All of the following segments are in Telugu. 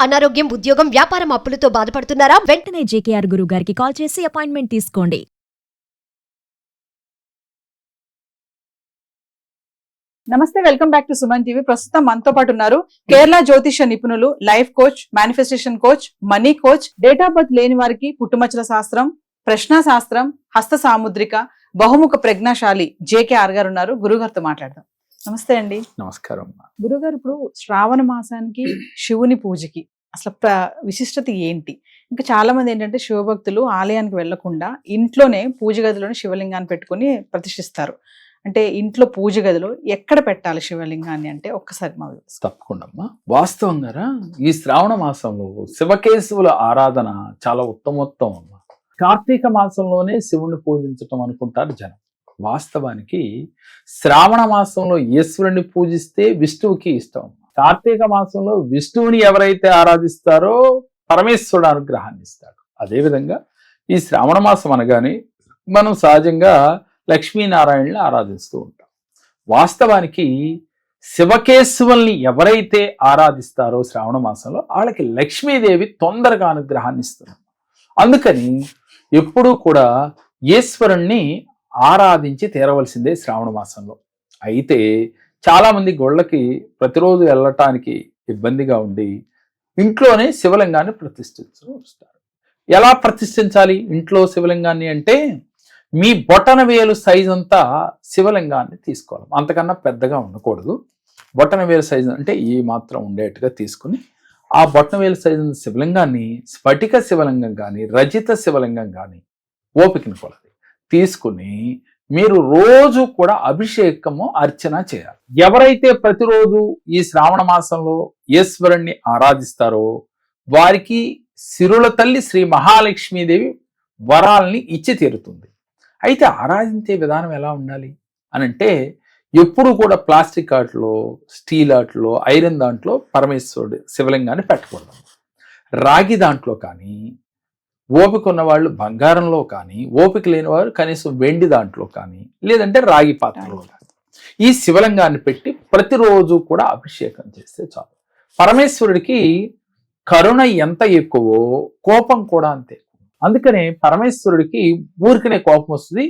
అనారోగ్యం, ఉద్యోగం, వ్యాపారం అప్పులతో బాధపడుతున్నారా? వెంటనే జేకేఆర్ గురువు గారికి కాల్ చేసి అపాయింట్మెంట్ తీసుకోండి. నమస్తే, welcome back to Suman TV. ప్రస్తుతం మనతో పాటు ఉన్నారు కేరళ జ్యోతిష నిపుణులు, life coach, manifestation coach, money coach, date of birth లేని వారికి పుట్టుమచ్చల శాస్త్రం, ప్రశ్న శాస్త్రం, హస్త సాముద్రిక, బహుముఖ ప్రజ్ఞాశాలి జేకేఆర్ గారు ఉన్నారు. గురుగారితో మాట్లాడదాం. నమస్తే అండి. నమస్కారం. గురుగారు, ఇప్పుడు శ్రావణ మాసానికి శివుని పూజకి అసలు విశిష్టత ఏంటి? ఇంకా చాలా మంది ఏంటంటే శివభక్తులు ఆలయానికి వెళ్లకుండా ఇంట్లోనే పూజ గదిలోనే శివలింగాన్ని పెట్టుకుని ప్రతిష్ఠిస్తారు. అంటే ఇంట్లో పూజ గదిలో ఎక్కడ పెట్టాలి శివలింగాన్ని అంటే ఒక్కసారి మా తప్పకుండా అమ్మా. వాస్తవంగా ఈ శ్రావణ మాసంలో శివకేశవుల ఆరాధన చాలా ఉత్తమోత్తం అమ్మా. కార్తీక మాసంలోనే శివుని పూజించటం అనుకుంటారు జనం. వాస్తవానికి శ్రావణ మాసంలో ఈశ్వరుని పూజిస్తే విష్ణువుకి ఇష్టం. కార్తీక మాసంలో విష్ణువుని ఎవరైతే ఆరాధిస్తారో పరమేశ్వరుడు అనుగ్రహాన్ని ఇస్తాడు. అదేవిధంగా ఈ శ్రావణ మాసం అనగానే మనం సహజంగా లక్ష్మీనారాయణని ఆరాధిస్తూ ఉంటాం. వాస్తవానికి శివకేశవుల్ని ఎవరైతే ఆరాధిస్తారో శ్రావణ మాసంలో వాళ్ళకి లక్ష్మీదేవి తొందరగా అనుగ్రహాన్ని ఇస్తుంది. అందుకని ఎప్పుడూ కూడా ఈశ్వరుణ్ణి ఆరాధించి తీరవలసిందే శ్రావణ మాసంలో. అయితే చాలామంది గుళ్ళకి ప్రతిరోజు వెళ్ళటానికి ఇబ్బందిగా ఉండి ఇంట్లోనే శివలింగాన్ని ప్రతిష్ఠిస్తూ వస్తారు. ఎలా ప్రతిష్ఠించాలి ఇంట్లో శివలింగాన్ని అంటే మీ బొటన వేలు సైజు అంతా శివలింగాన్ని తీసుకోవాలి. అంతకన్నా పెద్దగా ఉండకూడదు. బొటన వేలు సైజు అంటే ఈ మాత్రం ఉండేట్టుగా తీసుకుని ఆ బొటన వేలు సైజు శివలింగాన్ని స్ఫటిక శివలింగం కానీ రజిత శివలింగం కానీ ఓపికని కొలది తీసుకుని మీరు రోజు కూడా అభిషేకము అర్చన చేయాలి. ఎవరైతే ప్రతిరోజు ఈ శ్రావణ మాసంలో ఈశ్వరుణ్ణి ఆరాధిస్తారో వారికి సిరుల తల్లి శ్రీ మహాలక్ష్మీదేవి వరాల్ని ఇచ్చి తీరుతుంది. అయితే ఆరాధించే విధానం ఎలా ఉండాలి అనంటే ఎప్పుడు కూడా ప్లాస్టిక్ ఆటలో, స్టీల్ ఆటలో, ఐరన్ దాంట్లో పరమేశ్వరుడు శివలింగాన్ని పెట్టకూడదు. రాగి దాంట్లో కానీ, ఓపిక ఉన్నవాళ్ళు బంగారంలో కానీ, ఓపిక లేని వారు కనీసం వెండి దాంట్లో కానీ, లేదంటే రాగి పాత్రలో కానీ ఈ శివలింగాన్ని పెట్టి ప్రతిరోజు కూడా అభిషేకం చేస్తే చాలు. పరమేశ్వరుడికి కరుణ ఎంత ఎక్కువో కోపం కూడా అంతే. అందుకనే పరమేశ్వరుడికి ఊరికనే కోపం వస్తుంది,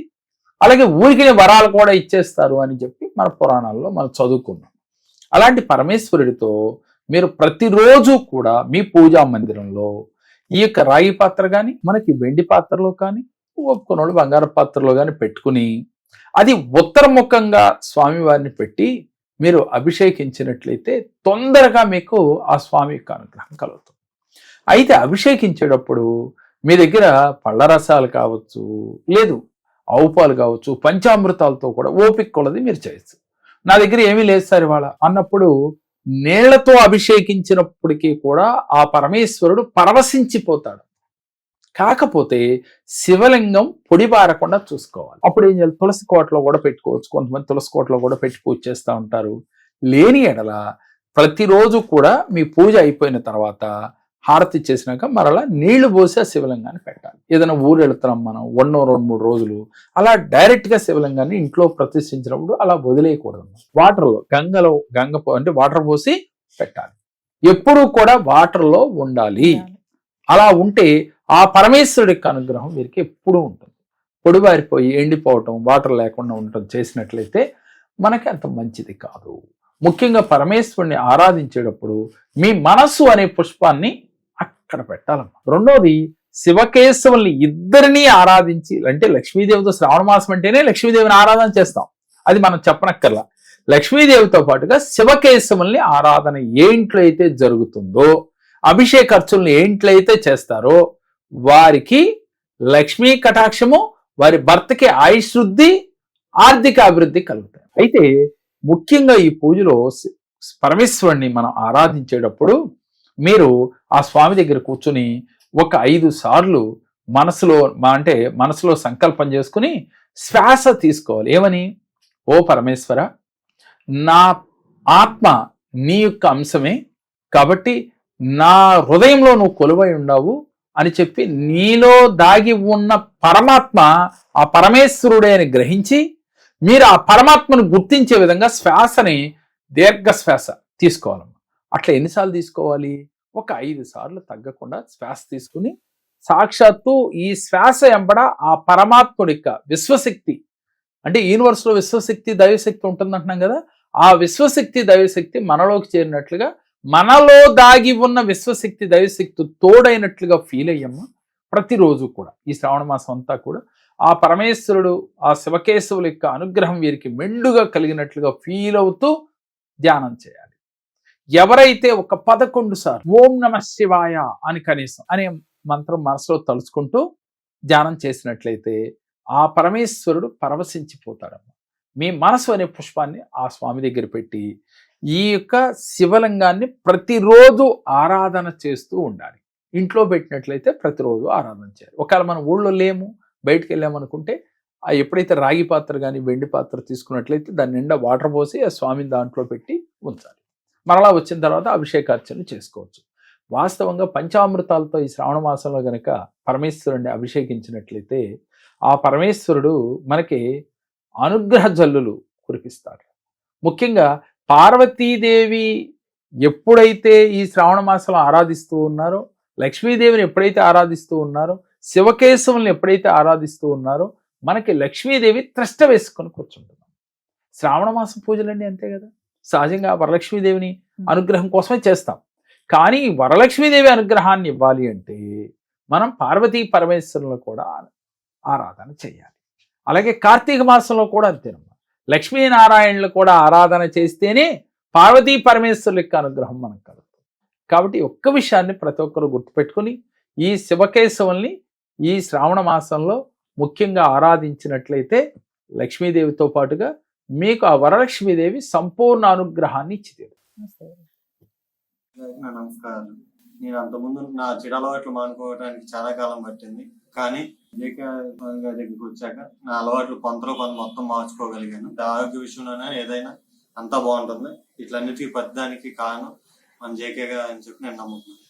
అలాగే ఊరికనే వరాలు కూడా ఇచ్చేస్తారు అని చెప్పి మన పురాణాల్లో మనం చదువుకున్నాం. అలాంటి పరమేశ్వరుడితో మీరు ప్రతిరోజు కూడా మీ పూజా మందిరంలో ఈ యొక్క రాగి పాత్ర కానీ, మనకి వెండి పాత్రలో కానీ, ఒప్పుకున్న వాళ్ళు బంగారు పాత్రలో కానీ పెట్టుకుని అది ఉత్తరముఖంగా స్వామివారిని పెట్టి మీరు అభిషేకించినట్లయితే తొందరగా మీకు ఆ స్వామి యొక్క అనుగ్రహం కలుగుతుంది. అయితే అభిషేకించేటప్పుడు మీ దగ్గర పళ్ళ రసాలు కావచ్చు, లేదు ఆవు పాలు కావచ్చు, పంచామృతాలతో కూడా ఓపిక కొలది మీరు చేయొచ్చు. నా దగ్గర ఏమీ లేదు సార్ ఇవాళ అన్నప్పుడు నీళ్లతో అభిషేకించినప్పటికీ కూడా ఆ పరమేశ్వరుడు పరవశించిపోతాడు. కాకపోతే శివలింగం పొడిబారకుండా చూసుకోవాలి. అప్పుడు ఏం చేయాలి? తులసి కోటలో కూడా పెట్టుకోవచ్చు. కొంతమంది తులసి కోటలో కూడా పెట్టి పూజ చేస్తూ ఉంటారు. లేని ఎడల ప్రతిరోజు కూడా మీ పూజ అయిపోయిన తర్వాత హారతి చేసినాక మరలా నీళ్లు పోసి ఆ శివలింగాన్ని పెట్టాలి. ఏదైనా ఊరు వెళుతున్నాం మనం 2-3 రోజులు, అలా డైరెక్ట్గా శివలింగాన్ని ఇంట్లో ప్రతిష్ఠించినప్పుడు అలా వదిలేయకూడదు. వాటర్లో గంగ అంటే వాటర్ పోసి పెట్టాలి. ఎప్పుడూ కూడా వాటర్లో ఉండాలి. అలా ఉంటే ఆ పరమేశ్వరుడి యొక్క అనుగ్రహం వీరికి ఎప్పుడూ ఉంటుంది. పొడిబారిపోయి ఎండిపోవటం, వాటర్ లేకుండా ఉండటం చేసినట్లయితే మనకి అంత మంచిది కాదు. ముఖ్యంగా పరమేశ్వరుని ఆరాధించేటప్పుడు మీ మనస్సు అనే పుష్పాన్ని అక్కడ పెట్టాలమ్మా. రెండోది, శివకేశవుల్ని ఇద్దరినీ ఆరాధించి, అంటే లక్ష్మీదేవితో శ్రావణ మాసం అంటేనే లక్ష్మీదేవిని ఆరాధన చేస్తాం, అది మనం చెప్పనక్కర్లా. లక్ష్మీదేవితో పాటుగా శివకేశవుల్ని ఆరాధన ఏ ఇంట్లో అయితే జరుగుతుందో, అభిషేక ఖర్చుల్ని ఏ ఇంట్లో అయితే చేస్తారో వారికి లక్ష్మీ కటాక్షము, వారి భర్తకి ఆయుశృద్ధి, ఆర్థిక అభివృద్ధి కలుగుతాయి. అయితే ముఖ్యంగా ఈ పూజలో పరమేశ్వరుణ్ణి మనం ఆరాధించేటప్పుడు మీరు ఆ స్వామి దగ్గర కూర్చుని ఒక 5 సార్లు మనసులో సంకల్పం చేసుకుని శ్వాస తీసుకోవాలి. ఏమని? ఓ పరమేశ్వర, నా ఆత్మ నీ యొక్క అంశమే కాబట్టి నా హృదయంలో నువ్వు కొలువై ఉన్నావు అని చెప్పి నీలో దాగి ఉన్న పరమాత్మ ఆ పరమేశ్వరుడే అని గ్రహించి మీరు ఆ పరమాత్మను గుర్తించే విధంగా శ్వాసని దీర్ఘ శ్వాస తీసుకోవాలి. అట్లా ఎన్నిసార్లు తీసుకోవాలి? ఒక 5 సార్లు తగ్గకుండా శ్వాస తీసుకుని సాక్షాత్తు ఈ శ్వాస ఎంబడ ఆ పరమాత్ముడి యొక్క విశ్వశక్తి, అంటే యూనివర్స్ లో విశ్వశక్తి దైవశక్తి ఉంటుందంటున్నాం కదా, ఆ విశ్వశక్తి దైవశక్తి మనలోకి చేరినట్లుగా, మనలో దాగి ఉన్న విశ్వశక్తి దైవశక్తి తోడైనట్లుగా ఫీల్ అయ్యమ్మ. ప్రతిరోజు కూడా ఈ శ్రావణ మాసం అంతా కూడా ఆ పరమేశ్వరుడు, ఆ శివకేశవుల యొక్క అనుగ్రహం వీరికి మెండుగా కలిగినట్లుగా ఫీల్ అవుతూ ధ్యానం చేయాలి. ఎవరైతే ఒక 11 సార్లు ఓం నమ శివాయ అని కనీసం అనే మంత్రం మనసులో తలుచుకుంటూ ధ్యానం చేసినట్లయితే ఆ పరమేశ్వరుడు పరవశించిపోతాడమ్మ. మీ మనసు అనే పుష్పాన్ని ఆ స్వామి దగ్గర పెట్టి ఈ యొక్క శివలింగాన్ని ప్రతిరోజు ఆరాధన చేస్తూ ఉండాలి. ఇంట్లో పెట్టినట్లయితే ప్రతిరోజు ఆరాధన చేయాలి. ఒకవేళ మనం ఊళ్ళో లేము, బయటకు వెళ్ళామనుకుంటే ఆ ఎప్పుడైతే రాగి పాత్ర కానీ వెండి పాత్ర తీసుకున్నట్లయితే దాని నిండా వాటర్ పోసి ఆ స్వామిని దాంట్లో పెట్టి ఉంచాలి. మరలా వచ్చిన తర్వాత అభిషేకార్చన చేసుకోవచ్చు. వాస్తవంగా పంచామృతాలతో ఈ శ్రావణ మాసంలో గనక పరమేశ్వరుడిని అభిషేకించినట్లయితే ఆ పరమేశ్వరుడు మనకి అనుగ్రహ జల్లులు కురిపిస్తాడు. ముఖ్యంగా పార్వతీదేవి ఎప్పుడైతే ఈ శ్రావణ మాసంలో ఆరాధిస్తూ ఉన్నారో, లక్ష్మీదేవిని ఎప్పుడైతే ఆరాధిస్తూ ఉన్నారో, శివకేశవుల్ని ఎప్పుడైతే ఆరాధిస్తూ ఉన్నారో, మనకి లక్ష్మీదేవి త్రష్ట వేసుకొని కూర్చుంటున్నాం. శ్రావణ మాసం పూజలన్నీ అంతే కదా, సహజంగా వరలక్ష్మీదేవిని అనుగ్రహం కోసమే చేస్తాం. కానీ వరలక్ష్మీదేవి అనుగ్రహాన్ని ఇవ్వాలి అంటే మనం పార్వతీ పరమేశ్వరులను కూడా ఆరాధన చేయాలి. అలాగే కార్తీక మాసంలో కూడా అంతేనమ్మా, లక్ష్మీనారాయణలు కూడా ఆరాధన చేస్తేనే పార్వతీ పరమేశ్వరుల యొక్క అనుగ్రహం మనకు కలుగుతుంది. కాబట్టి ఒక్క విషయాన్ని ప్రతి ఒక్కరు గుర్తుపెట్టుకుని ఈ శివకేశవుల్ని ఈ శ్రావణ మాసంలో ముఖ్యంగా ఆరాధించినట్లయితే లక్ష్మీదేవితో పాటుగా మీకు ఆ వరలక్ష్మీదేవి సంపూర్ణ అనుగ్రహాన్ని ఇచ్చింది. నమస్కారం. నేను అంతకుముందు నా చెడు మానుకోవడానికి చాలా కాలం పట్టింది, కానీ దగ్గరికి వచ్చాక నా అలవాట్లు కొంత మొత్తం మార్చుకోగలిగాను. ఆరోగ్య విషయంలోనే ఏదైనా అంతా బాగుంటుంది. ఇట్లన్నిటికీ పెద్దదానికి కారణం మన జేకే గారు అని చెప్పి నేను నమ్ముతున్నాను.